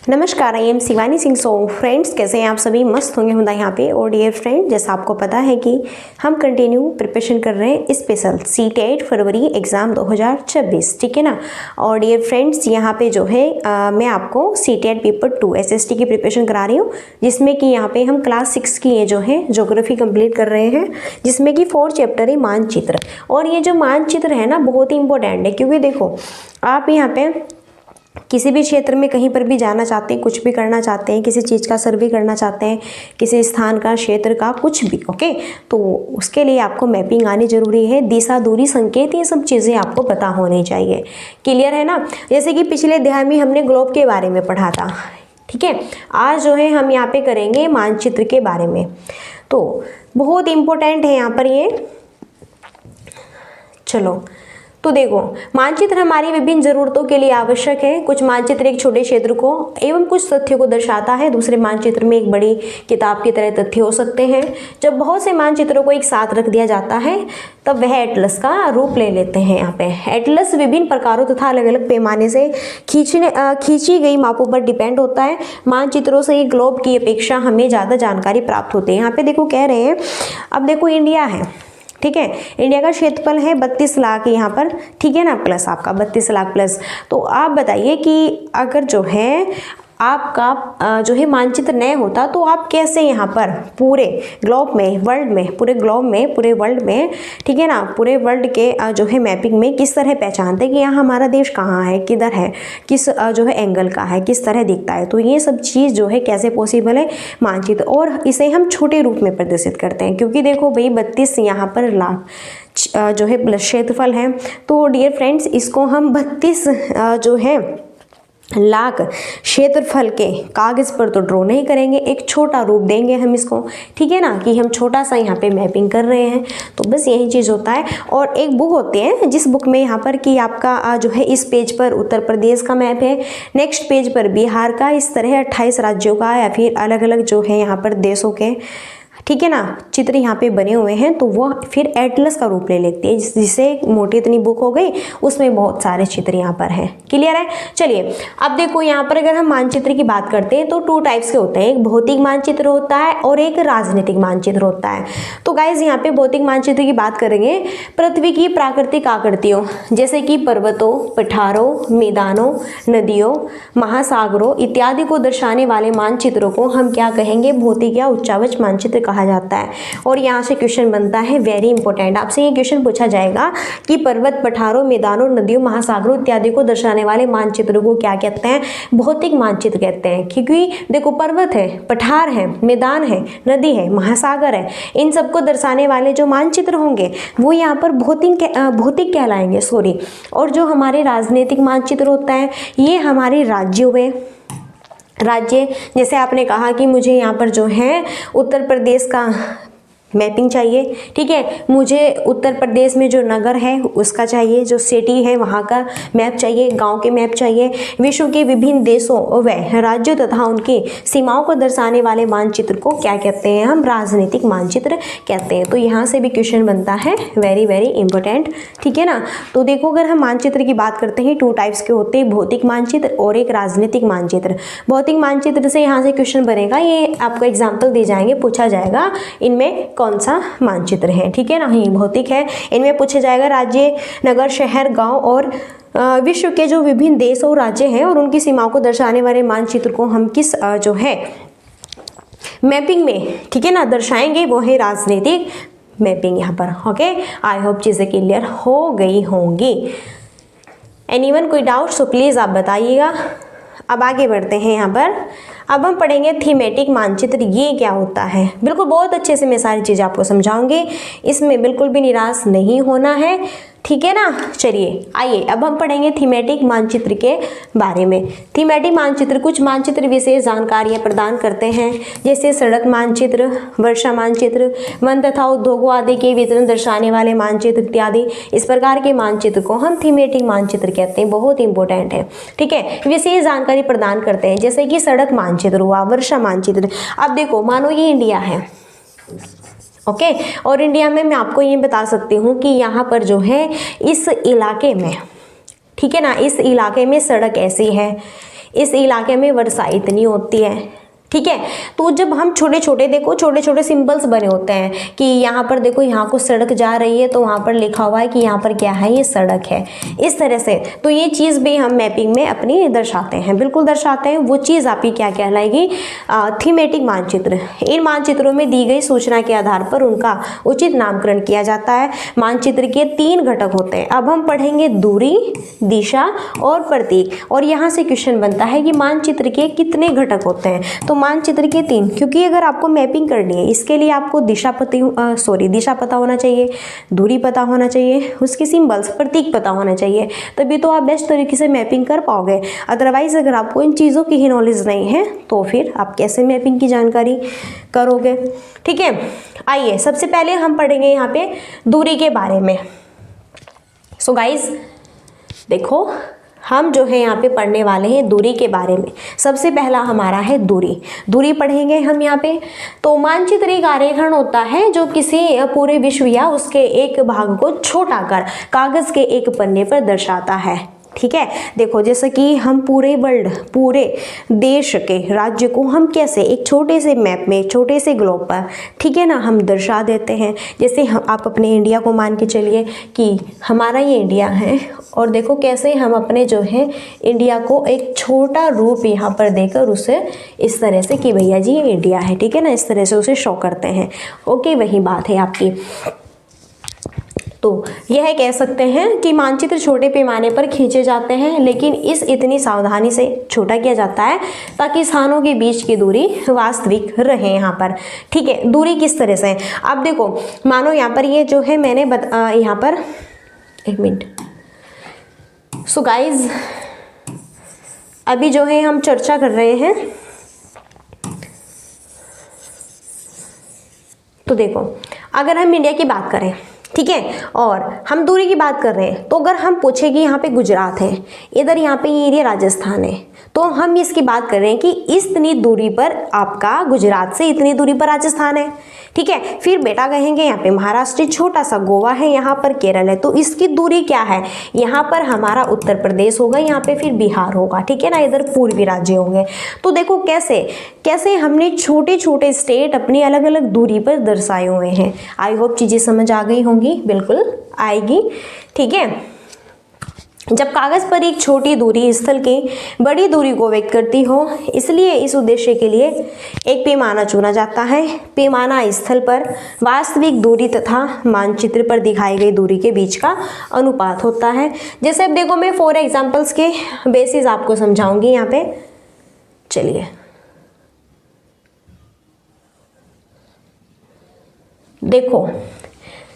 नमस्कार, I am Shivani Singh. So friends, कैसे हैं आप सभी? मस्त होंगे होता यहाँ पे। और डियर फ्रेंड, जैसा आपको पता है कि हम कंटिन्यू प्रिपरेशन कर रहे हैं स्पेशल CTET फरवरी एग्ज़ाम 2026, ठीक है ना। और डियर फ्रेंड्स, यहाँ पे जो है मैं आपको CTET पेपर 2 SST की प्रिपरेशन करा रही हूँ, जिसमें कि यहाँ पे हम क्लास 6 की ये जो है ज्योग्राफी कंप्लीट कर रहे हैं, जिसमें कि 4 चैप्टर है मानचित्र। और ये जो मानचित्र है ना, बहुत ही इंपॉर्टेंट है, क्योंकि देखो आप यहाँ पे किसी भी क्षेत्र में कहीं पर भी जाना चाहते हैं, कुछ भी करना चाहते हैं, किसी चीज़ का सर्वे करना चाहते हैं, किसी स्थान का, क्षेत्र का, कुछ भी, ओके, तो उसके लिए आपको मैपिंग आनी जरूरी है। दिशा, दूरी, संकेत, ये सब चीज़ें आपको पता होनी चाहिए। क्लियर है ना। जैसे कि पिछले अध्याय में हमने ग्लोब के बारे में पढ़ा था, ठीक है। आज जो है हम यहाँ पे करेंगे मानचित्र के बारे में। तो बहुत इंपॉर्टेंट है यहाँ पर ये। चलो, तो देखो, मानचित्र हमारी विभिन्न जरूरतों के लिए आवश्यक है। कुछ मानचित्र एक छोटे क्षेत्र को एवं कुछ तथ्यों को दर्शाता है। दूसरे मानचित्र में एक बड़ी किताब की तरह तथ्य हो सकते हैं। जब बहुत से मानचित्रों को एक साथ रख दिया जाता है, तब वह एटलस का रूप ले लेते हैं। यहाँ पे एटलस विभिन्न प्रकारों तथा अलग अलग पैमाने से खींची गई मापों पर डिपेंड होता है। मानचित्रों से ग्लोब की अपेक्षा हमें ज़्यादा जानकारी प्राप्त होती है। यहाँ पे देखो कह रहे हैं, अब देखो इंडिया है, ठीक है। इंडिया का क्षेत्रफल है 32 लाख यहाँ पर, ठीक है ना, प्लस आपका 32 लाख प्लस। तो आप बताइए कि अगर जो है आपका जो है मानचित्र नहीं होता, तो आप कैसे यहाँ पर पूरे ग्लोब में, वर्ल्ड में, पूरे ग्लोब में, पूरे वर्ल्ड में, ठीक है ना, पूरे वर्ल्ड के जो है मैपिंग में किस तरह पहचानते हैं कि यहाँ हमारा देश कहाँ है, किधर है, किस जो है एंगल का है, किस तरह दिखता है। तो ये सब चीज़ जो है कैसे पॉसिबल है, मानचित्र। और इसे हम छोटे रूप में प्रदर्शित करते हैं, क्योंकि देखो भाई 32 यहाँ पर लाख जो है क्षेत्रफल है। तो डियर फ्रेंड्स, इसको हम 32 जो है लाख क्षेत्रफल के कागज पर तो ड्रॉ नहीं करेंगे, एक छोटा रूप देंगे हम इसको, ठीक है ना, कि हम छोटा सा यहाँ पे मैपिंग कर रहे हैं। तो बस यही चीज़ होता है। और एक बुक होती है, जिस बुक में यहाँ पर कि आपका जो है इस पेज पर उत्तर प्रदेश का मैप है, नेक्स्ट पेज पर बिहार का, इस तरह 28 राज्यों का या फिर अलग अलग जो है यहाँ पर देशों के, ठीक है ना, चित्र यहाँ पे बने हुए हैं। तो वो फिर एटलस का रूप ले लेती है, जिससे मोटी इतनी बुक हो गई, उसमें बहुत सारे चित्र यहाँ पर हैं। क्लियर है। चलिए, अब देखो यहाँ पर अगर हम मानचित्र की बात करते हैं तो 2 टाइप्स के होते हैं। एक भौतिक मानचित्र होता है और एक राजनीतिक मानचित्र होता है। तो गाइज, यहाँ पे भौतिक मानचित्र की बात करेंगे। पृथ्वी की प्राकृतिक आकृतियों, जैसे कि पर्वतों, पठारों, मैदानों, नदियों, महासागरों इत्यादि को दर्शाने वाले मानचित्रों को हम क्या कहेंगे? भौतिक या उच्चावच मानचित्र कहा जाता है। और यहाँ से क्वेश्चन बनता है, वेरी इंपॉर्टेंट, आपसे ये क्वेश्चन पूछा जाएगा कि पर्वत, पठारों, मैदानों, नदियों, महासागरों इत्यादि को दर्शाने वाले मानचित्र को क्या कहते हैं? भौतिक मानचित्र कहते हैं। क्योंकि देखो, पर्वत है, पठार है, मैदान है, नदी है, महासागर है, इन सबको दर्शाने वाले जो मानचित्र होंगे वो यहाँ पर भौतिक कहलाएंगे, सॉरी। और जो हमारे राजनीतिक मानचित्र होता है, ये हमारे राज्यों में, राज्य, जैसे आपने कहा कि मुझे यहाँ पर जो है उत्तर प्रदेश का मैपिंग चाहिए, ठीक है, मुझे उत्तर प्रदेश में जो नगर है उसका चाहिए, जो सिटी है वहाँ का मैप चाहिए, गांव के मैप चाहिए, विश्व के विभिन्न देशों व राज्यों तथा उनकी सीमाओं को दर्शाने वाले मानचित्र को क्या कहते हैं? हम राजनीतिक मानचित्र कहते हैं। तो यहाँ से भी क्वेश्चन बनता है, वेरी वेरी इंपॉर्टेंट, ठीक है ना। तो देखो, अगर हम मानचित्र की बात करते हैं, 2 टाइप्स के होते हैं, भौतिक मानचित्र और एक राजनीतिक मानचित्र। भौतिक मानचित्र से यहाँ से क्वेश्चन बनेगा, ये आपको एग्जाम्पल दिए जाएंगे, पूछा जाएगा इनमें कौन सा मानचित्र है, ठीक है ना। ये भौतिक है, इनमें पूछा जाएगा राज्य, नगर, शहर, गांव और विश्व के जो विभिन्न देश और राज्य हैं और उनकी सीमाओं को दर्शाने वाले मानचित्र को हम किस जो है मैपिंग में, ठीक है ना, दर्शाएंगे, वो है राजनीतिक मैपिंग यहाँ पर। ओके, आई होप चीज़ें क्लियर हो गई होंगी। एनीवन कोई डाउट? सो प्लीज़ आप बताइएगा। अब आगे बढ़ते हैं यहाँ पर। अब हम पढ़ेंगे थीमेटिक मानचित्र, ये क्या होता है। बिल्कुल बहुत अच्छे से मैं सारी चीज़ें आपको समझाऊंगी, इसमें बिल्कुल भी निराश नहीं होना है, ठीक है ना। चलिए आइए, अब हम पढ़ेंगे थीमेटिक मानचित्र के बारे में। थीमेटिक मानचित्र कुछ मानचित्र विशेष जानकारियाँ प्रदान करते हैं, जैसे सड़क मानचित्र, वर्षा मानचित्र, वन तथा उद्योगों आदि के वितरण दर्शाने वाले मानचित्र इत्यादि। इस प्रकार के मानचित्र को हम थीमेटिक मानचित्र कहते हैं। बहुत इंपॉर्टेंट है, ठीक है, विशेष जानकारी प्रदान करते हैं, जैसे कि सड़क मानचित्र हुआ, वर्षा मानचित्र। अब देखो, मानो ये इंडिया है, ओके, और इंडिया में मैं आपको ये बता सकती हूँ कि यहाँ पर जो है इस इलाके में, ठीक है ना, इस इलाके में सड़क ऐसी है, इस इलाके में वर्षा इतनी होती है। ठीक है, तो जब हम छोटे छोटे देखो छोटे छोटे सिंबल्स बने होते हैं कि यहाँ पर देखो यहाँ को सड़क जा रही है तो वहाँ पर लिखा हुआ है कि यहाँ पर क्या है, ये सड़क है, इस तरह से। तो ये चीज़ भी हम मैपिंग में अपनी दर्शाते हैं, बिल्कुल दर्शाते हैं। वो चीज़ आपकी क्या कहलाएगी, थीमेटिक मानचित्र। इन मानचित्रों में दी गई सूचना के आधार पर उनका उचित नामकरण किया जाता है। मानचित्र के 3 घटक होते हैं। अब हम पढ़ेंगे दूरी, दिशा और प्रतीक। और यहाँ से क्वेश्चन बनता है कि मानचित्र के कितने घटक होते हैं, तो मानचित्र के 3, क्योंकि अगर आपको मैपिंग करनी है इसके लिए आपको दिशा पता होना चाहिए, दूरी पता होना चाहिए, उसके सिंबल्स प्रतीक पता होना चाहिए, तभी तो आप बेस्ट तरीके से मैपिंग कर पाओगे। अदरवाइज अगर आपको इन चीज़ों की ही नॉलेज नहीं है तो फिर आप कैसे मैपिंग की जानकारी करोगे। ठीक है, आइए सबसे पहले हम पढ़ेंगे यहाँ पे दूरी के बारे में। सो गाइज देखो, हम जो है यहाँ पे पढ़ने वाले हैं दूरी के बारे में। सबसे पहला हमारा है दूरी। दूरी पढ़ेंगे हम यहाँ पे। तो मानचित्र एक आरेखन होता है जो किसी पूरे विश्व या उसके एक भाग को छोटा कर कागज के एक पन्ने पर दर्शाता है। ठीक है, देखो जैसे कि हम पूरे वर्ल्ड, पूरे देश के राज्य को हम कैसे एक छोटे से मैप में, छोटे से ग्लोब पर, ठीक है ना, हम दर्शा देते हैं। जैसे हम आप अपने इंडिया को मान के चलिए कि हमारा ये इंडिया है, और देखो कैसे हम अपने जो है इंडिया को एक छोटा रूप यहाँ पर देकर उसे इस तरह से कि भैया जी ये इंडिया है, ठीक है ना, इस तरह से उसे शो करते हैं। ओके, वही बात है आपकी। तो यह कह सकते हैं कि मानचित्र छोटे पैमाने पर खींचे जाते हैं, लेकिन इस इतनी सावधानी से छोटा किया जाता है ताकि स्थानों के बीच की दूरी वास्तविक रहे यहाँ पर। ठीक है, दूरी किस तरह से, अब देखो मानो यहाँ पर ये जो है मैंने यहाँ पर एक मिनट। सो गाइज अभी जो है हम चर्चा कर रहे हैं, तो देखो अगर हम इंडिया की बात करें, ठीक है, और हम दूरी की बात कर रहे हैं, तो अगर हम पूछे कि यहाँ पे गुजरात है, इधर यहाँ पे ये एरिया राजस्थान है, तो हम इसकी बात कर रहे हैं कि इतनी दूरी पर आपका गुजरात से इतनी दूरी पर राजस्थान है। ठीक है, फिर बेटा कहेंगे यहाँ पे महाराष्ट्र, छोटा सा गोवा है, यहाँ पर केरल है, तो इसकी दूरी क्या है, यहाँ पर हमारा उत्तर प्रदेश होगा, यहाँ पे फिर बिहार होगा, ठीक है ना, इधर पूर्वी राज्य होंगे। तो देखो कैसे कैसे हमने छोटे छोटे स्टेट अपनी अलग अलग दूरी पर दर्शाए हुए हैं। आई होप चीज़ें समझ आ गई होंगी, बिल्कुल आएगी। ठीक है, जब कागज पर एक छोटी दूरी स्थल की बड़ी दूरी को व्यक्त करती हो, इसलिए इस उद्देश्य के लिए एक पैमाना चुना जाता है। पैमाना स्थल पर वास्तविक दूरी तथा मानचित्र पर दिखाई गई दूरी के बीच का अनुपात होता है। जैसे अब देखो मैं 4 एग्जांपल्स के बेसिस आपको समझाऊंगी यहाँ पे। चलिए देखो,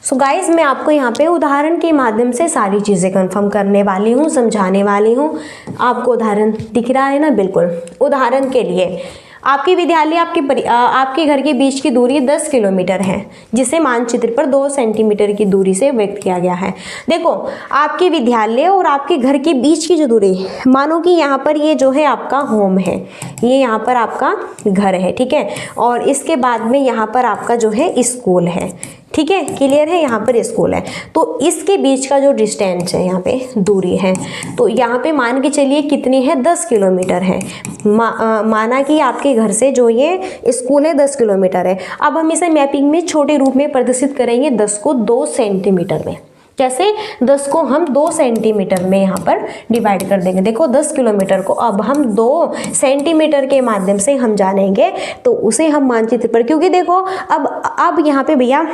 सो गाइज मैं आपको यहाँ पे उदाहरण के माध्यम से सारी चीज़ें कंफर्म करने वाली हूँ, समझाने वाली हूँ। आपको उदाहरण दिख रहा है ना, बिल्कुल। उदाहरण के लिए आपकी विद्यालय आपके घर के बीच की दूरी 10 किलोमीटर है, जिसे मानचित्र पर 2 सेंटीमीटर की दूरी से व्यक्त किया गया है। देखो आपके विद्यालय और आपके घर के बीच की जो दूरी, मानो कि यहाँ पर ये जो है आपका होम है, ये यहाँ पर आपका घर है, ठीक है, और इसके बाद में यहाँ पर आपका जो है स्कूल है। ठीक है, क्लियर है, यहाँ पर स्कूल है, तो इसके बीच का जो डिस्टेंस है यहाँ पे दूरी है, तो यहाँ पे मान के चलिए कितनी है, 10 किलोमीटर है। माना कि आपके घर से जो ये स्कूल है 10 किलोमीटर है। अब हम इसे मैपिंग में छोटे रूप में प्रदर्शित करेंगे, 10 को 2 सेंटीमीटर में। कैसे, 10 को हम 2 सेंटीमीटर में यहाँ पर डिवाइड कर देंगे। देखो 10 किलोमीटर को अब हम 2 सेंटीमीटर के माध्यम से हम जानेंगे, तो उसे हम मानचित्र पर, क्योंकि देखो अब यहाँ पे भैया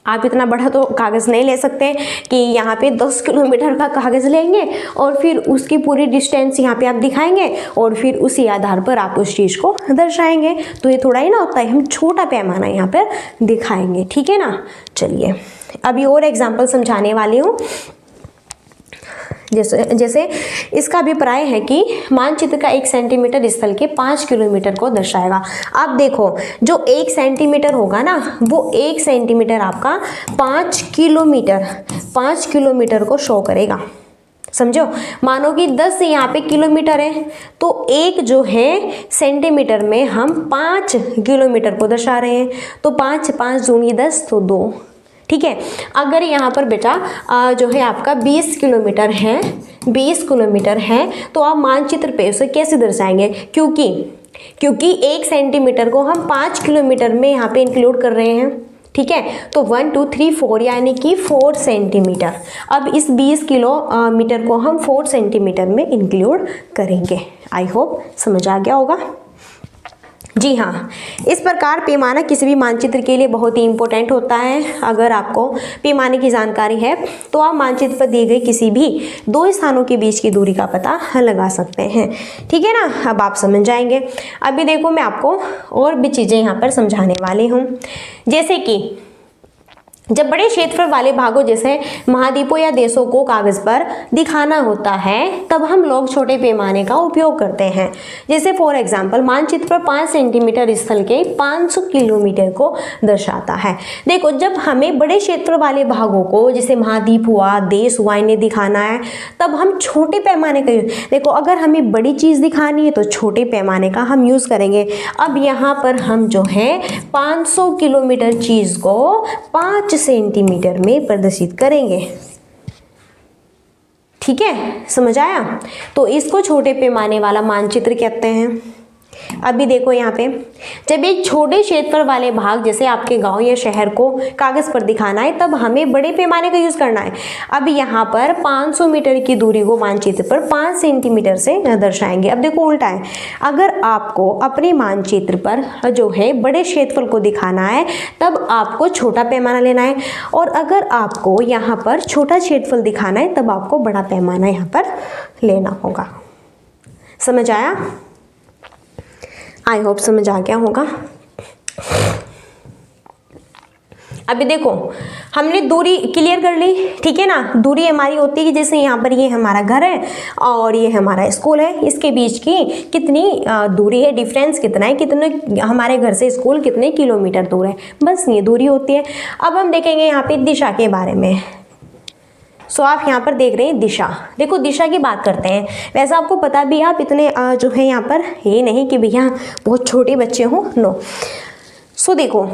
आप इतना बड़ा तो कागज़ नहीं ले सकते कि यहाँ पे 10 किलोमीटर का कागज़ लेंगे और फिर उसकी पूरी डिस्टेंस यहाँ पे आप दिखाएंगे और फिर उसी आधार पर आप उस चीज़ को दर्शाएंगे, तो ये थोड़ा ही ना होता है। हम छोटा पैमाना यहाँ पर दिखाएंगे, ठीक है ना। चलिए अभी और एग्जाम्पल समझाने वाली हूँ। जैसे इसका अभिप्राय है कि मानचित्र का 1 सेंटीमीटर स्थल के 5 किलोमीटर को दर्शाएगा। अब देखो जो 1 सेंटीमीटर होगा ना, वो 1 सेंटीमीटर आपका 5 किलोमीटर को शो करेगा, समझो। मानो कि 10 यहाँ पे किलोमीटर है, तो 1 जो है सेंटीमीटर में हम 5 किलोमीटर को दर्शा रहे हैं, तो 5 दूनी 10 तो 2, ठीक है। अगर यहाँ पर बेटा जो है आपका 20 किलोमीटर है, 20 किलोमीटर है, तो आप मानचित्र पे उसे कैसे दर्शाएंगे, क्योंकि 1 सेंटीमीटर को हम 5 किलोमीटर में यहाँ पे इंक्लूड कर रहे हैं, ठीक है। तो 1 2 3 4 यानी कि 4 सेंटीमीटर। अब इस 20 किलोमीटर को हम 4 सेंटीमीटर में इंक्लूड करेंगे। आई होप समझ आ गया होगा। जी हाँ, इस प्रकार पैमाना किसी भी मानचित्र के लिए बहुत ही इंपॉर्टेंट होता है। अगर आपको पैमाने की जानकारी है तो आप मानचित्र पर दी गई किसी भी 2 स्थानों के बीच की दूरी का पता लगा सकते हैं, ठीक है ना। अब आप समझ जाएंगे। अभी देखो मैं आपको और भी चीज़ें यहाँ पर समझाने वाली हूँ, जैसे कि जब बड़े क्षेत्रफल वाले भागों जैसे महाद्वीपों या देशों को कागज पर दिखाना होता है तब हम लोग छोटे पैमाने का उपयोग करते हैं। जैसे फॉर एग्जांपल मानचित्र पर 5 सेंटीमीटर स्थल के 500 किलोमीटर को दर्शाता है। देखो जब हमें बड़े क्षेत्र वाले भागों को जैसे महाद्वीप हुआ, देश हुआ, इन्हें दिखाना है तब हम छोटे पैमाने का देखो अगर हमें बड़ी चीज़ दिखानी है तो छोटे पैमाने का हम यूज़ करेंगे। अब यहाँ पर हम जो है 500 किलोमीटर चीज़ को 5 सेंटीमीटर में प्रदर्शित करेंगे, ठीक है, समझ आया। तो इसको छोटे पैमाने वाला मानचित्र कहते हैं। अभी देखो यहाँ पे जब एक छोटे क्षेत्र वाले भाग जैसे आपके गांव या शहर को कागज पर दिखाना है तब हमें बड़े पैमाने का यूज करना है। अब यहाँ पर 500 मीटर की दूरी को मानचित्र पर 5 सेंटीमीटर से दर्शाएंगे। अब देखो उल्टा है, अगर आपको अपने मानचित्र पर जो है बड़े क्षेत्रफल को दिखाना है तब आपको छोटा पैमाना लेना है, और अगर आपको यहाँ पर छोटा क्षेत्रफल दिखाना है तब आपको बड़ा पैमाना यहाँ पर लेना होगा। समझ आया? आई होप समझ आ गया होगा। अभी देखो हमने दूरी क्लियर कर ली, ठीक है ना। दूरी हमारी होती है कि जैसे यहाँ पर ये हमारा घर है और ये हमारा स्कूल है, इसके बीच की कितनी दूरी है, डिफरेंस कितना है, कितने हमारे घर से स्कूल कितने किलोमीटर दूर है, बस ये दूरी होती है। अब हम देखेंगे यहाँ पे दिशा के बारे में। सो आप यहाँ पर देख रहे हैं दिशा। देखो दिशा की बात करते हैं, वैसे आपको पता भी आप इतने जो है यहाँ पर ये नहीं कि भैया बहुत छोटे बच्चे हों, नो। सो देखो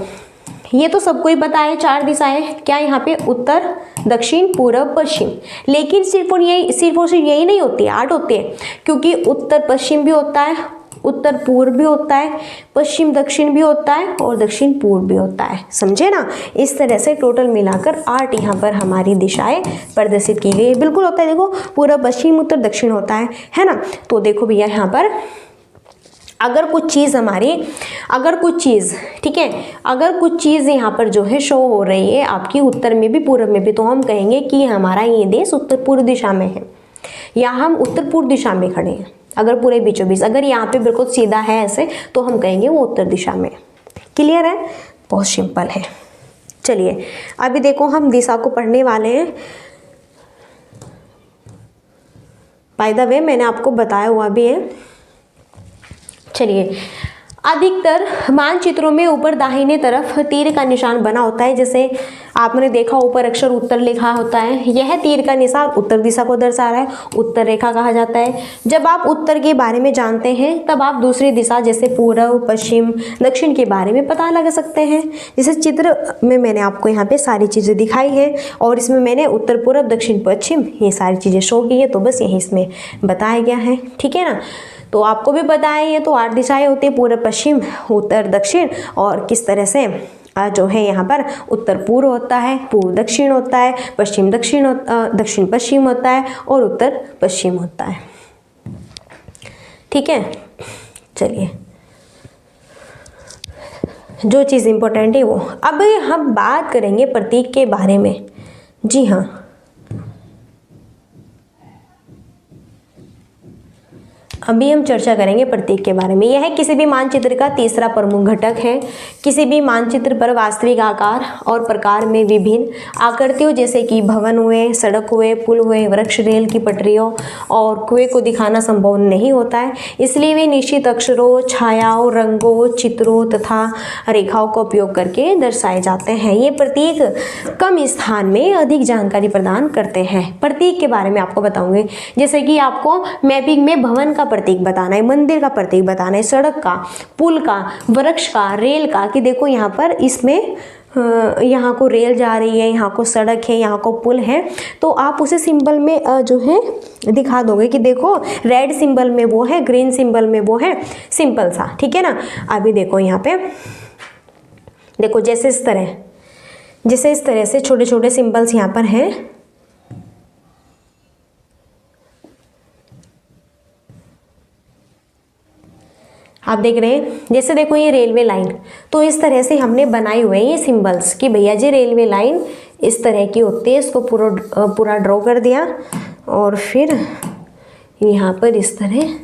ये तो सबको ही पता है 4 दिशाएं, क्या यहाँ पे उत्तर, दक्षिण, पूर्व, पश्चिम। लेकिन सिर्फ और यही नहीं होती है, 8 होती है, क्योंकि उत्तर पश्चिम भी होता है, उत्तर पूर्व भी होता है, पश्चिम दक्षिण भी होता है और दक्षिण पूर्व भी होता है। समझे ना? इस तरह से टोटल मिलाकर 8 यहाँ पर हमारी दिशाएं प्रदर्शित की गई। बिल्कुल होता है, देखो पूर्व पश्चिम उत्तर दक्षिण होता है ना। तो देखो भैया यहाँ पर अगर कुछ चीज़ ठीक है, अगर कुछ चीज़ यहाँ पर जो है शो हो रही है आपकी उत्तर में भी पूर्व में भी, तो हम कहेंगे कि हमारा ये देश उत्तर पूर्व दिशा में है या हम उत्तर पूर्व दिशा में खड़े हैं। अगर पूरे बीचों बीच अगर यहाँ पे बिल्कुल सीधा है ऐसे तो हम कहेंगे वो उत्तर दिशा में। क्लियर है? बहुत सिंपल है। चलिए अभी देखो हम दिशा को पढ़ने वाले हैं। बाय द वे मैंने आपको बताया हुआ भी है। चलिए अधिकतर मानचित्रों में ऊपर दाहिने तरफ तीर का निशान बना होता है। जैसे आपने देखा ऊपर अक्षर उत्तर लिखा होता है, यह तीर का निशान उत्तर दिशा को दर्शा रहा है, उत्तर रेखा कहा जाता है। जब आप उत्तर के बारे में जानते हैं तब आप दूसरी दिशा जैसे पूर्व पश्चिम दक्षिण के बारे में पता लगा सकते हैं। जैसे चित्र में मैंने आपको यहाँ पे सारी चीज़ें दिखाई है और इसमें मैंने उत्तर पूर्व दक्षिण पश्चिम ये सारी चीज़ें शो की है, तो बस यही इसमें बताया गया है, ठीक है ना। तो आपको भी पता है ये तो 8 दिशाएं होती है, पूर्व पश्चिम उत्तर दक्षिण, और किस तरह से जो है यहाँ पर उत्तर पूर्व होता है, पूर्व दक्षिण होता है, पश्चिम दक्षिण दक्षिण पश्चिम होता है और उत्तर पश्चिम होता है, ठीक है। चलिए जो चीज़ इम्पोर्टेंट है वो। अब हम बात करेंगे प्रतीक के बारे में। जी हाँ, अभी हम चर्चा करेंगे प्रतीक के बारे में। यह किसी भी मानचित्र का तीसरा प्रमुख घटक है। किसी भी मानचित्र पर वास्तविक आकार और प्रकार में विभिन्न आकृतियों जैसे कि भवन हुए, सड़क हुए, पुल हुए, वृक्ष, रेल की पटरियों और कुएं को दिखाना संभव नहीं होता है। इसलिए वे निश्चित अक्षरों, छायाओं, रंगों, चित्रों तथा रेखाओं का उपयोग करके दर्शाए जाते हैं। ये प्रतीक कम स्थान में अधिक जानकारी प्रदान करते हैं। प्रतीक के बारे में आपको बताऊंगे, जैसे कि आपको मैपिंग में भवन का प्रतीक बताना है, मंदिर का प्रतीक बताना है, सड़क का, पुल का, वृक्ष का, रेल का, कि देखो यहाँ पर इसमें यहाँ को रेल जा रही है, यहाँ को सड़क है, यहाँ को पुल है, तो आप उसे सिंबल में जो है दिखा दोगे कि देखो रेड सिंबल में वो है, ग्रीन सिंबल में वो है, सिंपल सा, ठीक है ना। अभी देखो यहाँ पे देखो जैसे इस तरह से छोटे छोटे सिंबल्स यहाँ पर हैं। आप देख रहे हैं, जैसे देखो ये रेलवे लाइन, तो इस तरह से हमने बनाए हुए हैं ये सिंबल्स कि भैया जी रेलवे लाइन इस तरह की होती है। इसको पूरा ड्रॉ कर दिया और फिर यहाँ पर इस तरह,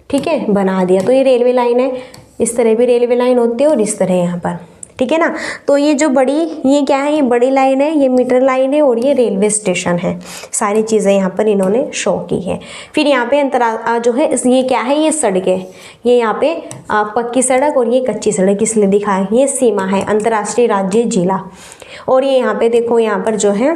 ठीक है, बना दिया। तो ये रेलवे लाइन है, इस तरह भी रेलवे लाइन होती है और इस तरह यहाँ पर, ठीक है ना। तो ये जो बड़ी, ये क्या है, ये बड़ी लाइन है, ये मीटर लाइन है और ये रेलवे स्टेशन है। सारी चीज़ें यहाँ पर इन्होंने शो की है। फिर यहाँ पे अंतराल जो है, ये क्या है, ये सड़क है, ये यहाँ पे पक्की सड़क और ये कच्ची सड़क इसलिए दिखाया। ये सीमा है, अंतर्राष्ट्रीय, राज्य, जिला। और ये यहाँ पे देखो, यहाँ पर जो है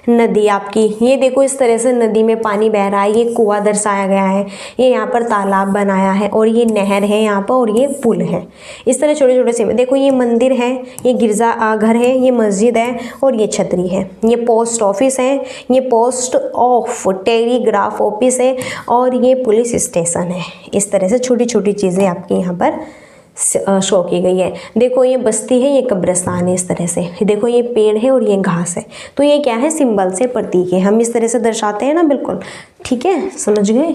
नदी आपकी, ये देखो इस तरह से नदी में पानी बह रहा है, ये कुआं दर्शाया गया है, ये यहाँ पर तालाब बनाया है और ये नहर है यहाँ पर और ये पुल है। इस तरह छोटे छोटे से देखो, ये मंदिर है, ये गिरजा घर है, ये मस्जिद है और ये छतरी है, ये पोस्ट ऑफिस है, ये पोस्ट ऑफ टेलीग्राफ ऑफिस है और ये पुलिस स्टेशन है। इस तरह से छोटी छोटी चीज़ें आपकी यहाँ पर शो की गई है। देखो ये बस्ती है, ये कब्रिस्तान है, इस तरह से देखो ये पेड़ है और ये घास है। तो ये क्या है, सिंबल से प्रतीक है, हम इस तरह से दर्शाते हैं ना, बिल्कुल ठीक है, समझ गए।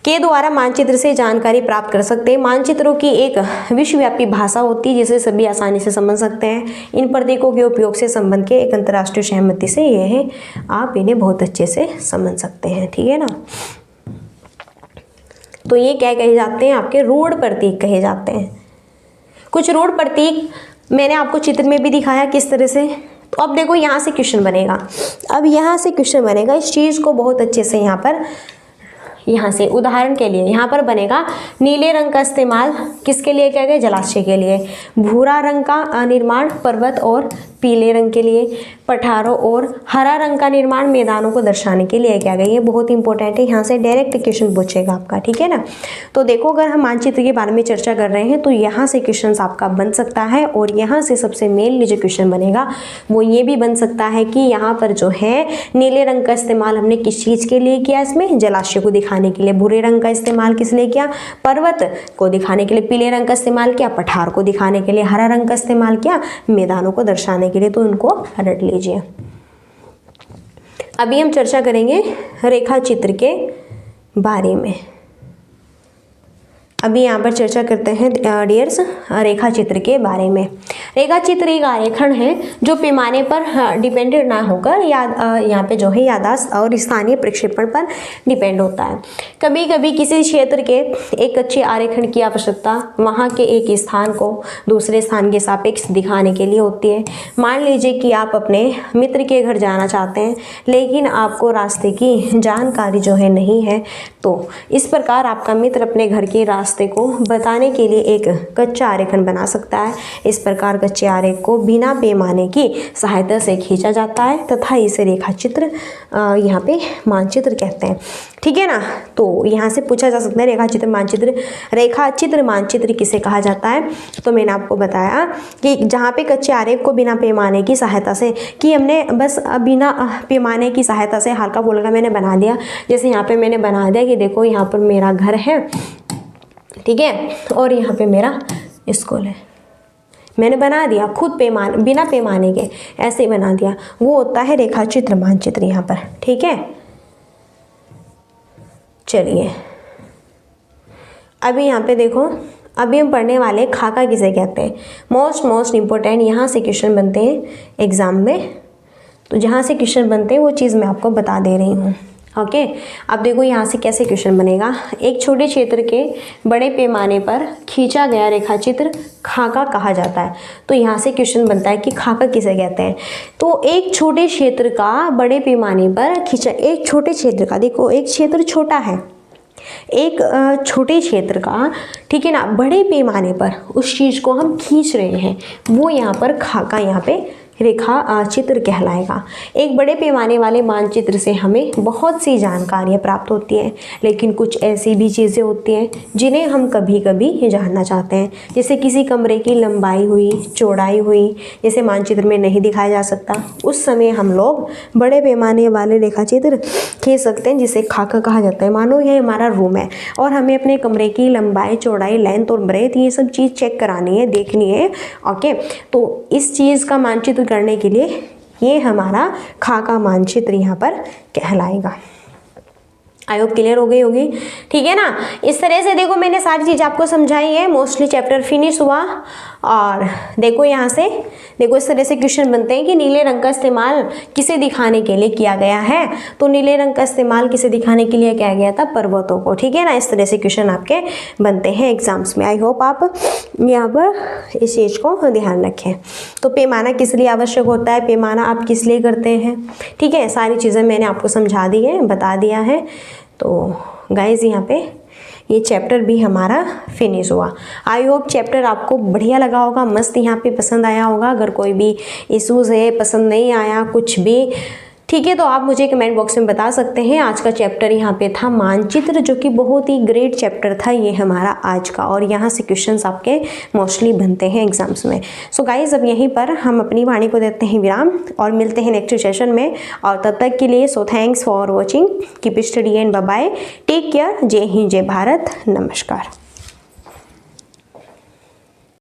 के द्वारा मानचित्र से जानकारी प्राप्त कर सकते हैं। मानचित्रों की एक विश्वव्यापी भाषा होती है जिसे सभी आसानी से समझ सकते हैं। इन प्रतीकों के उपयोग से संबंध के एक अंतर्राष्ट्रीय सहमति से ये है, आप इन्हें बहुत अच्छे से समझ सकते हैं, ठीक है ना। तो ये क्या कहे जाते हैं, आपके रूढ़ प्रतीक कहे जाते हैं। कुछ रूढ़ प्रतीक मैंने आपको चित्र में भी दिखाया किस तरह से। तो अब देखो यहाँ से क्वेश्चन बनेगा, अब यहाँ से क्वेश्चन बनेगा, इस चीज़ को बहुत अच्छे से यहाँ पर, यहाँ से उदाहरण के लिए यहाँ पर बनेगा, नीले रंग का इस्तेमाल किसके लिए किया गया, जलाशय के लिए। भूरा रंग का निर्माण पर्वत और पीले रंग के लिए, पठारों और हरा रंग का निर्माण मैदानों को दर्शाने के लिए किया गया। ये बहुत इंपॉर्टेंट है, यहाँ से डायरेक्ट क्वेश्चन पूछेगा आपका, ठीक है ना। तो देखो अगर हम मानचित्र के बारे में चर्चा कर रहे हैं तो यहाँ से क्वेश्चन आपका बन सकता है और यहाँ से सबसे मेनली जो क्वेश्चन बनेगा वो ये भी बन सकता है कि यहाँ पर जो है नीले रंग का इस्तेमाल हमने किस चीज़ के लिए किया, इसमें जलाशय को दिखाने के लिए। भूरे रंग का इस्तेमाल किस लिए किया, पर्वत को दिखाने के लिए। पीले रंग का इस्तेमाल किया, पठार को दिखाने के लिए। हरा रंग का इस्तेमाल किया, मैदानों को दर्शाने के लिए। तो उनको रट लीजिए। अभी हम चर्चा करेंगे रेखा चित्र के बारे में। अभी यहाँ पर चर्चा करते हैं डियर्स रेखा चित्र के बारे में। रेखा चित्र एक आरेखन है जो पैमाने पर डिपेंडेंट ना होकर यहाँ पे जो है याददाश्त और स्थानीय प्रक्षेपण पर डिपेंड होता है। कभी कभी किसी क्षेत्र के एक अच्छे आरेखन की आवश्यकता वहाँ के एक स्थान को दूसरे स्थान के सापेक्ष दिखाने के लिए होती है। मान लीजिए कि आप अपने मित्र के घर जाना चाहते हैं लेकिन आपको रास्ते की जानकारी जो है नहीं है, तो इस प्रकार आपका मित्र अपने घर के रास्ते को बताने के लिए एक कच्चा आरेखन बना सकता है। इस प्रकार कच्चे आरेख को बिना पैमाने की सहायता से खींचा जाता है तथा इसे रेखा चित्र यहाँ पे मानचित्र कहते हैं, ठीक है ना। तो यहाँ से पूछा जा सकता है रेखा चित्र मानचित्र किसे कहा जाता है। तो मैंने आपको बताया कि जहाँ पे कच्चे आरेख को बिना पैमाने की सहायता से, कि हमने बस बिना पैमाने की सहायता से हल्का बोलकर मैंने बना दिया। जैसे यहाँ पे मैंने बना दिया कि देखो यहाँ पर मेरा घर है, ठीक है, और यहाँ पे मेरा स्कूल है। मैंने बना दिया खुद बिना पैमाने के, ऐसे ही बना दिया। वो होता है रेखा चित्र मानचित्र यहाँ पर, ठीक है। चलिए अभी यहाँ पे देखो, अभी हम पढ़ने वाले खाका किसे कहते हैं। मोस्ट इम्पोर्टेंट यहाँ से क्वेश्चन बनते हैं एग्जाम में। तो जहाँ से क्वेश्चन बनते हैं वो चीज़ मैं आपको बता दे रही हूँ, ओके। अब देखो यहाँ से कैसे क्वेश्चन बनेगा। एक छोटे क्षेत्र के बड़े पैमाने पर खींचा गया रेखाचित्र खाका कहा जाता है। तो यहाँ से क्वेश्चन बनता है कि खाका किसे कहते हैं। तो एक छोटे क्षेत्र का बड़े पैमाने पर खींचा, एक छोटे क्षेत्र का, देखो एक क्षेत्र छोटा है, एक छोटे क्षेत्र का, ठीक है ना, बड़े पैमाने पर उस चीज़ को हम खींच रहे हैं, वो यहाँ पर खाका यहाँ पे रेखा चित्र कहलाएगा। एक बड़े पैमाने वाले मानचित्र से हमें बहुत सी जानकारियाँ प्राप्त होती हैं, लेकिन कुछ ऐसी भी चीज़ें होती हैं जिन्हें हम कभी कभी जानना चाहते हैं, जैसे किसी कमरे की लंबाई हुई, चौड़ाई हुई, जैसे मानचित्र में नहीं दिखाया जा सकता, उस समय हम लोग बड़े पैमाने वाले रेखाचित्र खींच सकते हैं, जिसे खाका कहा जाता है। मानो यह हमारा रूम है और हमें अपने कमरे की लंबाई, चौड़ाई, लेंथ और ब्रेथ ये सब चीज़ चेक करानी है, देखनी है। ओके, तो इस चीज़ का मानचित्र करने के लिए ये हमारा खाका मानचित्र यहाँ पर कहलाएगा। आई होप क्लियर हो गई होगी, ठीक है ना। इस तरह से देखो मैंने सारी चीज़ आपको समझाई है, मोस्टली चैप्टर फिनिश हुआ। और देखो यहाँ से देखो इस तरह से क्वेश्चन बनते हैं कि नीले रंग का इस्तेमाल किसे दिखाने के लिए किया गया है। तो नीले रंग का इस्तेमाल किसे दिखाने के लिए किया गया था, पर्वतों को, ठीक है ना। इस तरह से क्वेश्चन आपके बनते हैं एग्जाम्स में। आई होप आप यहाँ पर इस चीज़ को ध्यान रखें। तो पैमाना किस लिए आवश्यक होता है, पैमाना आप किस लिए करते हैं, ठीक है, सारी चीज़ें मैंने आपको समझा दी है, बता दिया है। तो गाइज यहाँ पे ये चैप्टर भी हमारा फिनिश हुआ। आई होप चैप्टर आपको बढ़िया लगा होगा, मस्त यहाँ पे पसंद आया होगा। अगर कोई भी इश्यूज़ है, पसंद नहीं आया कुछ भी, ठीक है, तो आप मुझे कमेंट बॉक्स में बता सकते हैं। आज का चैप्टर यहाँ पे था मानचित्र, जो कि बहुत ही ग्रेट चैप्टर था ये हमारा आज का, और यहाँ से क्वेश्चंस आपके मोस्टली बनते हैं एग्जाम्स में। सो गाइज अब यहीं पर हम अपनी वाणी को देते हैं विराम और मिलते हैं नेक्स्ट सेशन में। और तब तक के लिए so thanks for watching, keep study and bye bye, take care, जय हिंद, जय भारत, नमस्कार।